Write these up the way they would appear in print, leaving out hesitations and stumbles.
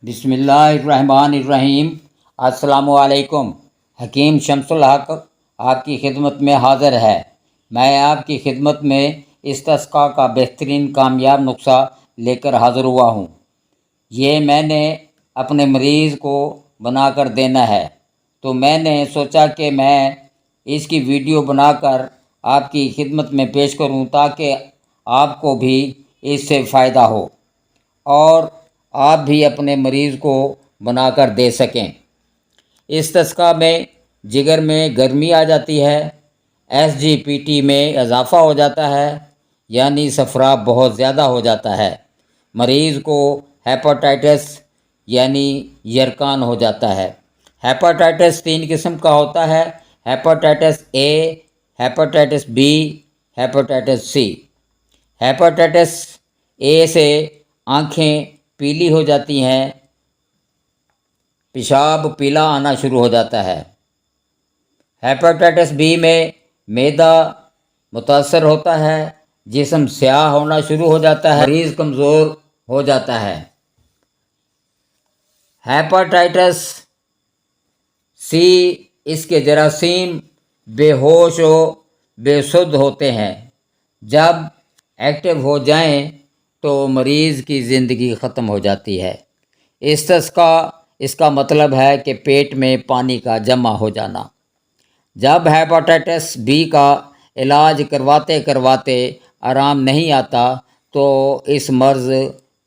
बिस्मिल्लाहिर्रहमानिर्रहीम। अस्सलामुअलैकुम। हकीम शमसुल हक आपकी खिदमत में हाज़िर है। मैं आपकी खिदमत में इस्तिस्का का बेहतरीन कामयाब नुस्खा लेकर हाज़िर हुआ हूँ। ये मैंने अपने मरीज़ को बनाकर देना है, तो मैंने सोचा कि मैं इसकी वीडियो बनाकर आपकी खिदमत में पेश करूँ ताकि आपको भी इससे फ़ायदा हो और आप भी अपने मरीज़ को बनाकर दे सकें। इस्तिस्का में जिगर में गर्मी आ जाती है, SGPT में इजाफ़ा हो जाता है, यानी सफराब बहुत ज़्यादा हो जाता है। मरीज़ को हेपाटाइटिस यानी यरकान हो जाता है। हेपाटाइटिस 3 किस्म का होता है: hepatitis A, hepatitis B, hepatitis C। Hepatitis A से आँखें पीली हो जाती हैं, पेशाब पीला आना शुरू हो जाता है। हेपाटाइटिस बी में मैदा मुतासर होता है, जिस्म स्याह होना शुरू हो जाता है, मरीज़ कमज़ोर हो जाता है। हेपाटाइटिस सी, इसके जरासीम बेहोश व बेसुध होते हैं। जब एक्टिव हो जाएं तो मरीज़ की ज़िंदगी ख़त्म हो जाती है। इस्तिस्का इसका मतलब है कि पेट में पानी का जमा हो जाना। जब हेपाटाइटिस बी का इलाज करवाते करवाते आराम नहीं आता तो इस मर्ज़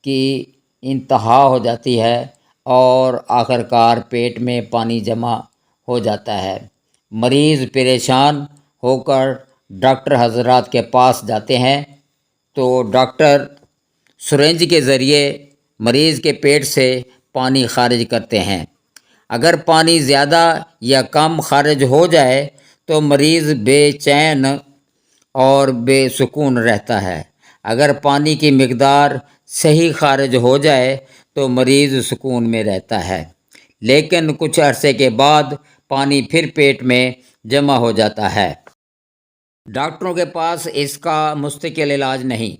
की इंतहा हो जाती है और आखिरकार पेट में पानी जमा हो जाता है। मरीज़ परेशान होकर डॉक्टर हज़रात के पास जाते हैं, तो डॉक्टर सिरिंज के ज़रिए मरीज़ के पेट से पानी खारिज करते हैं। अगर पानी ज़्यादा या कम खारिज हो जाए तो मरीज़ बेचैन और बेसुकून रहता है। अगर पानी की मिकदार सही खारिज हो जाए तो मरीज़ सुकून में रहता है, लेकिन कुछ अरसे के बाद पानी फिर पेट में जमा हो जाता है। डॉक्टरों के पास इसका मुस्तकिल इलाज नहीं।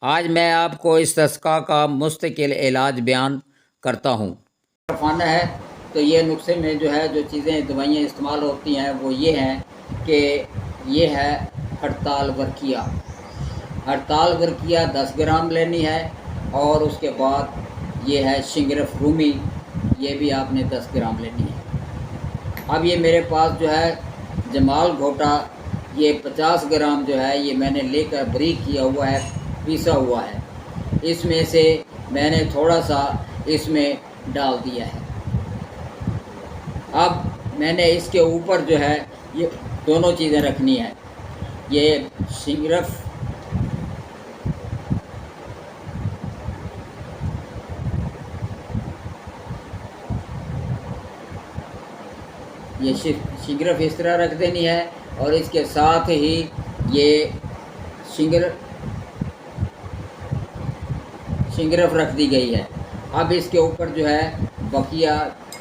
आज मैं आपको इस्तिस्का का मुस्तकिल इलाज बयान करता हूँ। खाना है तो ये नुस्खे में जो है, जो चीज़ें दवाइयाँ इस्तेमाल होती हैं वो ये हैं कि ये है हड़ताल वर्किया। हड़ताल वर्किया 10 ग्राम लेनी है, और उसके बाद ये है शिंगरफ रूमी, ये भी आपने 10 ग्राम लेनी है। अब ये मेरे पास जो है जमाल घोटा, ये 50 ग्राम जो है ये मैंने लेकर बारीक किया हुआ है, पीसा हुआ है। इसमें से मैंने थोड़ा सा इसमें डाल दिया है। अब मैंने इसके ऊपर जो है ये दोनों चीज़ें रखनी है। ये शिंगरफ शिंगरफ इस तरह रख देनी है, और इसके साथ ही ये शिंगरफ रख दी गई है। अब इसके ऊपर जो है बकिया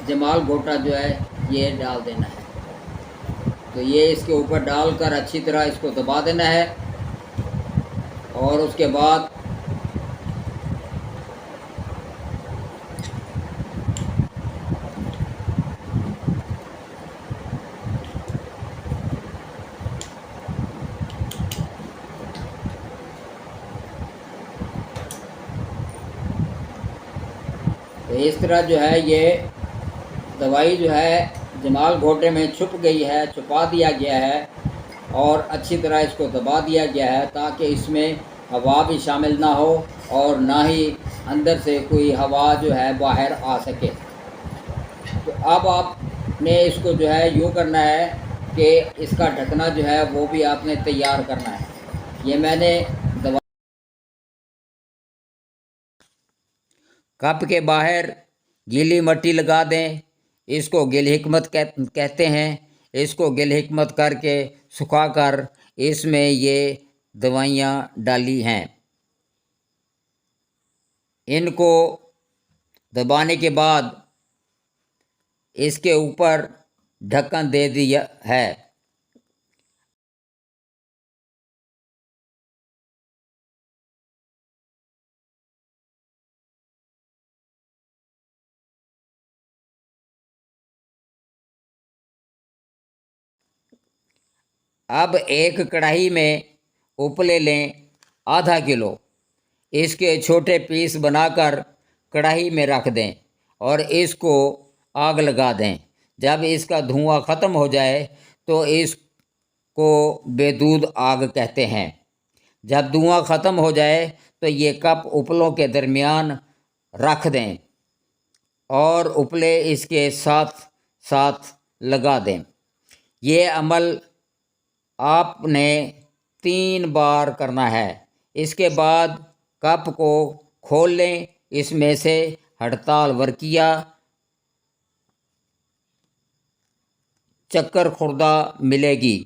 जमाल घोटा जो है ये डाल देना है। तो ये इसके ऊपर डालकर अच्छी तरह इसको दबा देना है, और उसके बाद तो इस तरह जो है ये दवाई जो है जमाल घोटे में छुप गई है, छुपा दिया गया है, और अच्छी तरह इसको दबा दिया गया है ताकि इसमें हवा भी शामिल ना हो और ना ही अंदर से कोई हवा जो है बाहर आ सके। तो अब आपने इसको जो है यूँ करना है कि इसका ढकना जो है वो भी आपने तैयार करना है। ये मैंने दवा कप के बाहर गीली मिट्टी लगा दें। इसको गिल हिकमत कहते हैं। इसको गिल हिकमत करके सुखाकर इसमें ये दवाइयाँ डाली हैं। इनको दबाने के बाद इसके ऊपर ढक्कन दे दिया है। अब एक कढ़ाई में उपले लें आधा किलो। इसके छोटे पीस बनाकर कढ़ाई में रख दें और इसको आग लगा दें। जब इसका धुआं ख़त्म हो जाए तो इसको बेदूध आग कहते हैं। जब धुआं ख़त्म हो जाए तो ये कप उपलों के दरमियान रख दें और उपले इसके साथ साथ लगा दें। ये अमल आपने 3 बार करना है। इसके बाद कप को खोल लें। इसमें से हड़ताल वर्किया, चक्कर खुर्दा मिलेगी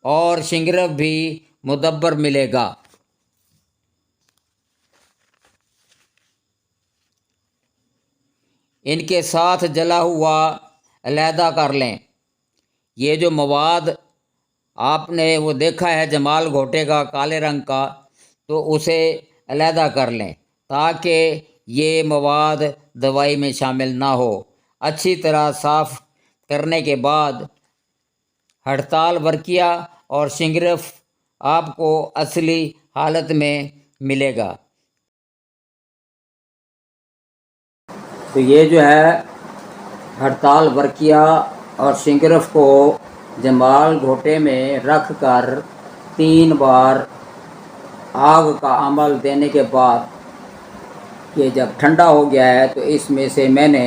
और शिंगरफ भी मुदब्बर मिलेगा। इनके साथ जला हुआ अलहदा कर लें। ये जो मवाद आपने वो देखा है जमाल घोटे का काले रंग का, तो उसे अलहदा कर लें ताकि ये मवाद दवाई में शामिल ना हो। अच्छी तरह साफ़ करने के बाद हड़ताल वर्किया और शिंगरफ आपको असली हालत में मिलेगा। तो ये जो है हड़ताल वर्किया और शिंगरफ को जमाल घोटे में रख कर 3 बार आग का अमल देने के बाद ये जब ठंडा हो गया है तो इसमें से मैंने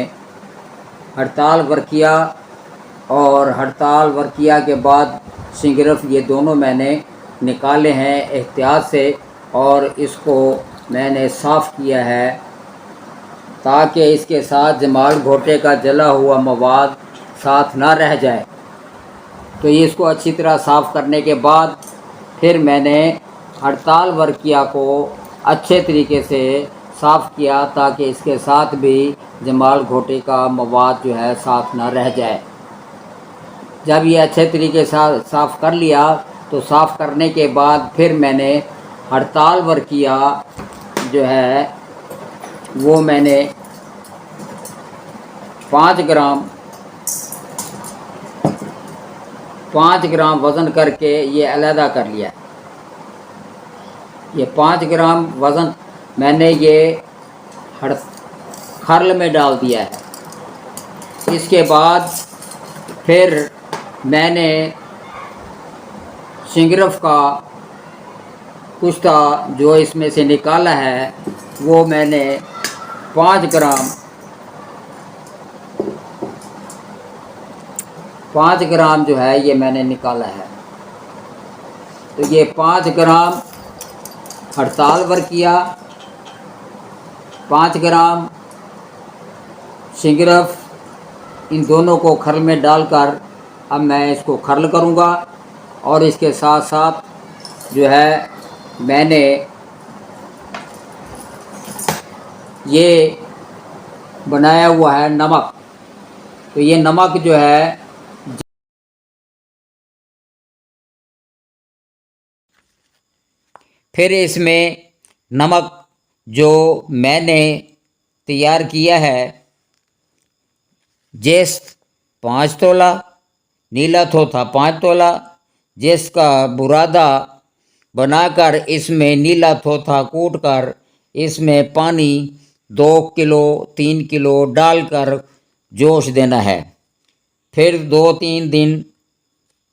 हड़ताल वर्किया और हड़ताल वर्किया के बाद शिंगरफ ये दोनों मैंने निकाले हैं एहतियात से और इसको मैंने साफ़ किया है ताकि इसके साथ जमाल घोटे का जला हुआ मवाद साथ ना रह जाए। तो ये इसको अच्छी तरह साफ़ करने के बाद फिर मैंने हड़ताल वर्किया को अच्छे तरीके से साफ़ किया ताकि इसके साथ भी जमाल घोटे का मवाद जो है साथ ना रह जाए। जब ये अच्छे तरीके से साफ़ कर लिया तो साफ़ करने के बाद फिर मैंने हड़ताल वर्किया जो है वो मैंने 5 ग्राम वज़न करके ये अलहदा कर लिया। ये 5 ग्राम वज़न मैंने ये खरल में डाल दिया है। इसके बाद फिर मैंने शिंगरफ का कुश्ता जो इसमें से निकाला है वो मैंने 5 ग्राम जो है ये मैंने निकाला है। तो ये 5 ग्राम हड़ताल वर्किया, 5 ग्राम शिंगरफ, इन दोनों को खरल में डालकर अब मैं इसको खरल करूँगा और इसके साथ साथ जो है मैंने ये बनाया हुआ है नमक। तो ये नमक जो है फिर इसमें नमक जो मैंने तैयार किया है जिस 5 तोला, नीला थोथा 5 तोला, जिसका बुरादा बनाकर इसमें नीला थोथा कूट कर इसमें पानी 2 किलो 3 किलो डालकर जोश देना है। फिर 2-3 दिन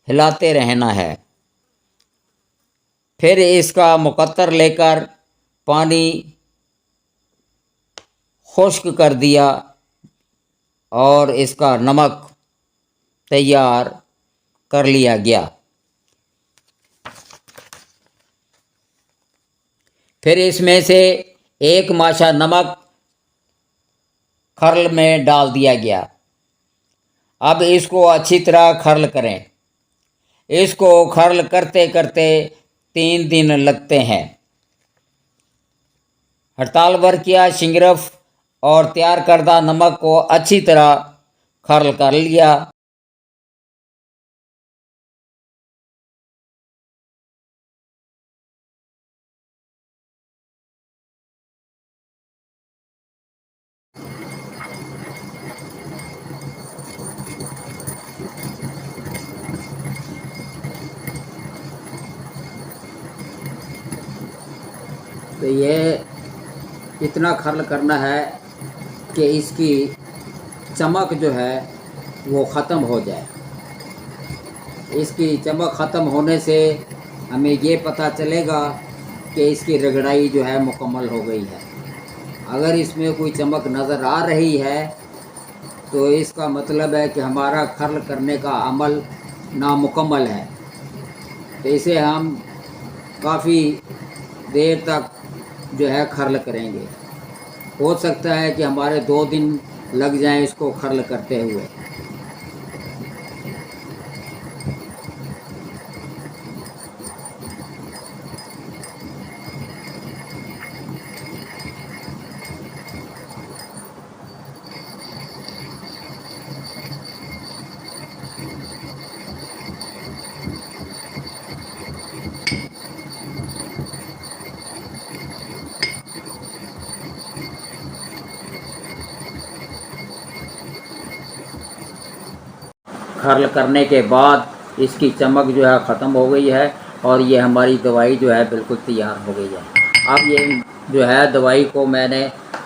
हिलाते रहना है। फिर इसका मुकत्तर लेकर पानी खुश्क कर दिया और इसका नमक तैयार कर लिया गया। फिर इसमें से 1 माशा नमक खरल में डाल दिया गया। अब इसको अच्छी तरह खरल करें। इसको खरल करते करते 3 दिन लगते हैं। हड़ताल वर्किया, शिंगरफ और तैयार करदा नमक को अच्छी तरह खरल कर लिया। तो ये इतना खर्ल करना है कि इसकी चमक जो है वो ख़त्म हो जाए। इसकी चमक ख़त्म होने से हमें ये पता चलेगा कि इसकी रगड़ाई जो है मुकम्मल हो गई है। अगर इसमें कोई चमक नज़र आ रही है तो इसका मतलब है कि हमारा खर्ल करने का अमल नामुकम्मल है। तो इसे हम काफ़ी देर तक जो है खर्ल करेंगे। हो सकता है कि हमारे 2 दिन लग जाएं इसको खर्ल करते हुए। खर्ल करने के बाद इसकी चमक जो है ख़त्म हो गई है और ये हमारी दवाई जो है बिल्कुल तैयार हो गई है। अब ये जो है दवाई को मैंने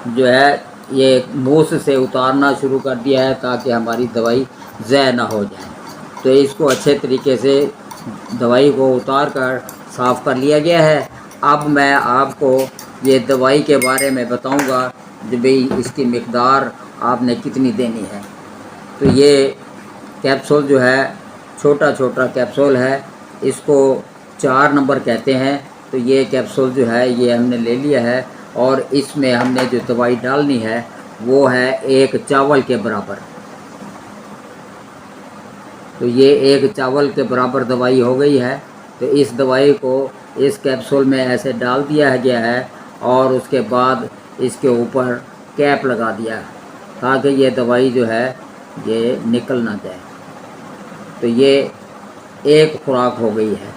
जो है ये मूस से उतारना शुरू कर दिया है ताकि हमारी दवाई ज़ाय ना हो जाए। तो इसको अच्छे तरीके से दवाई को उतार कर साफ़ कर लिया गया है। अब मैं आपको ये दवाई के बारे में बताऊंगा कि भाई इसकी मिक़दार आपने कितनी देनी है। तो ये कैप्सूल जो है छोटा छोटा कैप्सूल है, इसको 4 नंबर कहते हैं। तो ये कैप्सूल जो है ये हमने ले लिया है और इसमें हमने जो दवाई डालनी है वो है 1 चावल के बराबर। तो ये 1 चावल के बराबर दवाई हो गई है। तो इस दवाई को इस कैप्सूल में ऐसे डाल दिया गया है और उसके बाद इसके ऊपर कैप लगा दिया ताकि ये दवाई जो है ये निकल ना जाए। तो ये एक खुराक हो गई है।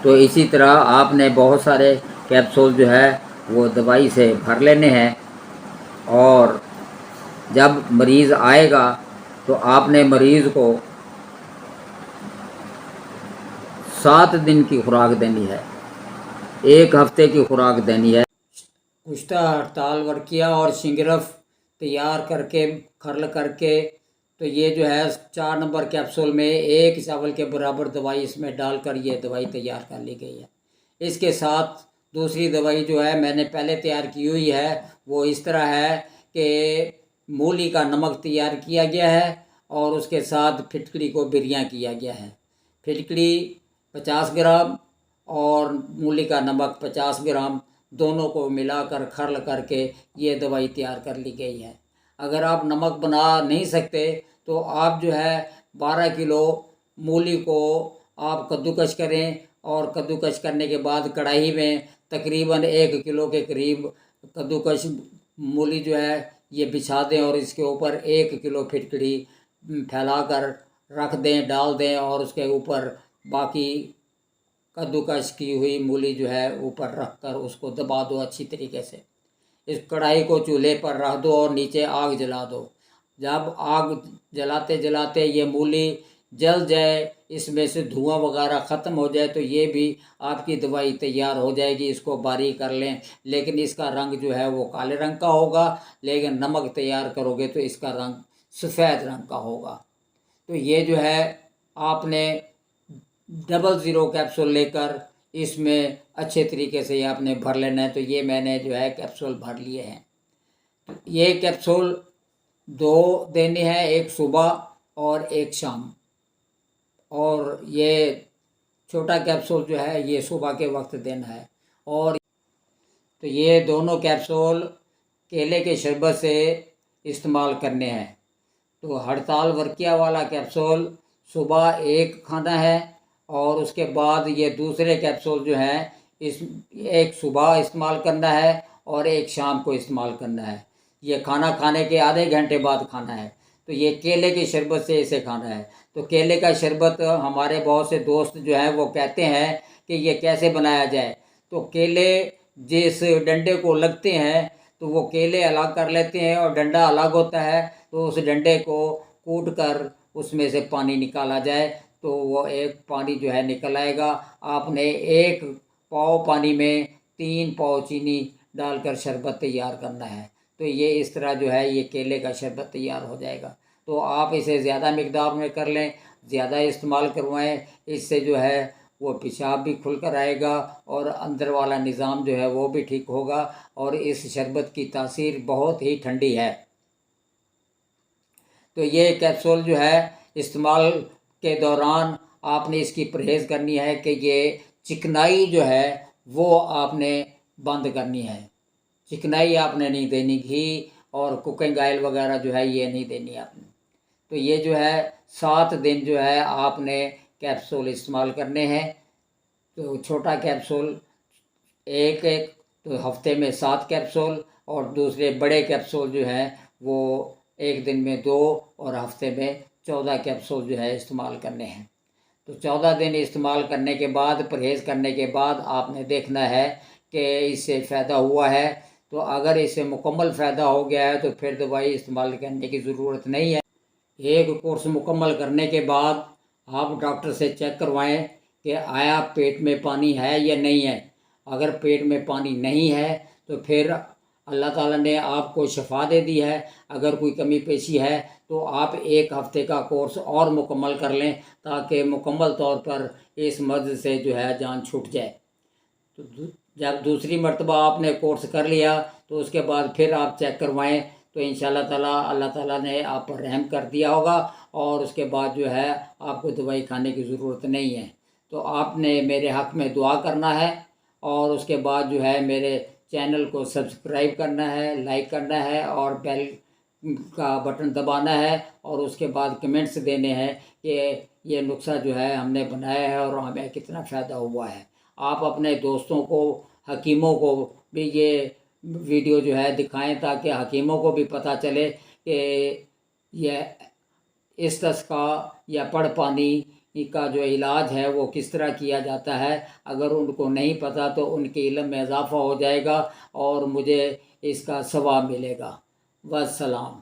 तो इसी तरह आपने बहुत सारे कैप्सूल जो है वो दवाई से भर लेने हैं और जब मरीज़ आएगा तो आपने मरीज़ को 7 दिन की खुराक देनी है, 1 हफ्ते की खुराक देनी है। कुश्ता, हड़ताल, वर्किया और शिंगरफ तैयार करके खर्ल करके तो ये जो है 4 नंबर कैप्सूल में 1 चावल के बराबर दवाई इसमें डालकर ये दवाई तैयार कर ली गई है। इसके साथ दूसरी दवाई जो है मैंने पहले तैयार की हुई है वो इस तरह है कि मूली का नमक तैयार किया गया है और उसके साथ फिटकड़ी को बिरियाँ किया गया है। फिटकड़ी 50 ग्राम और मूली का नमक 50 ग्राम दोनों को मिलाकर खर्ल करके ये दवाई तैयार कर ली गई है। अगर आप नमक बना नहीं सकते तो आप जो है 12 किलो मूली को आप कद्दूकस करें और कद्दूकस करने के बाद कढ़ाई में तकरीबन 1 किलो के करीब कद्दूकस मूली जो है ये बिछा दें और इसके ऊपर 1 किलो फिटकड़ी फैलाकर रख दें, डाल दें और उसके ऊपर बाकी कद्दूकस की हुई मूली जो है ऊपर रख कर उसको दबा दो अच्छी तरीके से। इस कढ़ाई को चूल्हे पर रख दो और नीचे आग जला दो। जब आग जलाते जलाते ये मूली जल जाए, इसमें से धुआं वगैरह ख़त्म हो जाए तो ये भी आपकी दवाई तैयार हो जाएगी। इसको बारीक कर लें, लेकिन इसका रंग जो है वो काले रंग का होगा, लेकिन नमक तैयार करोगे तो इसका रंग सफ़ेद रंग का होगा। तो ये जो है आपने 00 कैप्सूल लेकर इसमें अच्छे तरीके से ये आपने भर लेना है। तो ये मैंने जो है कैप्सूल भर लिए हैं। तो ये कैप्सूल 2 देने हैं, एक सुबह और एक शाम। और ये छोटा कैप्सूल जो है ये सुबह के वक्त देना है। और तो ये दोनों कैप्सूल केले के शरबत से इस्तेमाल करने हैं। तो हड़ताल वर्किया वाला कैप्सूल सुबह 1 खाना है और उसके बाद ये दूसरे कैप्सूल जो हैं इस एक सुबह इस्तेमाल करना है और एक शाम को इस्तेमाल करना है। ये खाना खाने के आधे घंटे बाद खाना है। तो ये केले के शरबत से इसे खाना है। तो केले का शरबत हमारे बहुत से दोस्त जो हैं वो कहते हैं कि ये कैसे बनाया जाए। तो केले जिस डंडे को लगते हैं तो वो केले अलग कर लेते हैं और डंडा अलग होता है। तो उस डंडे को कूट कर उसमें से पानी निकाला जाए तो वो एक पानी जो है निकल आएगा। आपने 1 पाव पानी में 3 पाव चीनी डालकर शरबत तैयार करना है। तो ये इस तरह जो है ये केले का शरबत तैयार हो जाएगा। तो आप इसे ज़्यादा मिकदार में कर लें, ज़्यादा इस्तेमाल करवाएं, इससे जो है वो पेशाब भी खुल कर आएगा और अंदर वाला निज़ाम जो है वो भी ठीक होगा। और इस शरबत की तासीर बहुत ही ठंडी है। तो ये कैप्सूल जो है इस्तेमाल के दौरान आपने इसकी परहेज़ करनी है कि ये चिकनाई जो है वो आपने बंद करनी है। चिकनाई आपने नहीं देनी, घी और कुकिंग ऑयल वगैरह जो है ये नहीं देनी आपने। तो ये जो है 7 दिन जो है आपने कैप्सूल इस्तेमाल करने हैं। तो छोटा कैप्सूल एक एक, तो हफ्ते में 7 कैप्सूल, और दूसरे बड़े कैप्सूल जो हैं वो एक दिन में 2 और हफ्ते में 14 कैप्सूल जो है इस्तेमाल करने हैं। तो 14 दिन इस्तेमाल करने के बाद, परहेज़ करने के बाद आपने देखना है कि इससे फ़ायदा हुआ है। तो अगर इससे मुकम्मल फ़ायदा हो गया है तो फिर दवाई इस्तेमाल करने की ज़रूरत नहीं है। एक कोर्स मुकम्मल करने के बाद आप डॉक्टर से चेक करवाएं कि आया पेट में पानी है या नहीं है। अगर पेट में पानी नहीं है तो फिर अल्लाह ताला ने आपको शफा दे दी है। अगर कोई कमी पेशी है तो आप 1 हफ्ते का कोर्स और मुकम्मल कर लें ताकि मुकम्मल तौर पर इस मर्ज़ से जो है जान छूट जाए। तो जब दूसरी मर्तबा आपने कोर्स कर लिया तो उसके बाद फिर आप चेक करवाएं, तो इंशाल्लाह ताला अल्लाह ताला ने आप पर रहम कर दिया होगा और उसके बाद जो है आपको दवाई खाने की ज़रूरत नहीं है। तो आपने मेरे हक़ में दुआ करना है और उसके बाद जो है मेरे चैनल को सब्सक्राइब करना है, लाइक करना है और बेल का बटन दबाना है और उसके बाद कमेंट्स देने हैं कि ये नुस्खा जो है हमने बनाया है और हमें कितना फ़ायदा हुआ है। आप अपने दोस्तों को, हकीमों को भी ये वीडियो जो है दिखाएं ताकि हकीमों को भी पता चले कि यह इस्तिस्का या पड़ पानी का जो इलाज है वो किस तरह किया जाता है। अगर उनको नहीं पता तो उनके इल्म में इजाफ़ा हो जाएगा और मुझे इसका सवाब मिलेगा। वस्सलाम।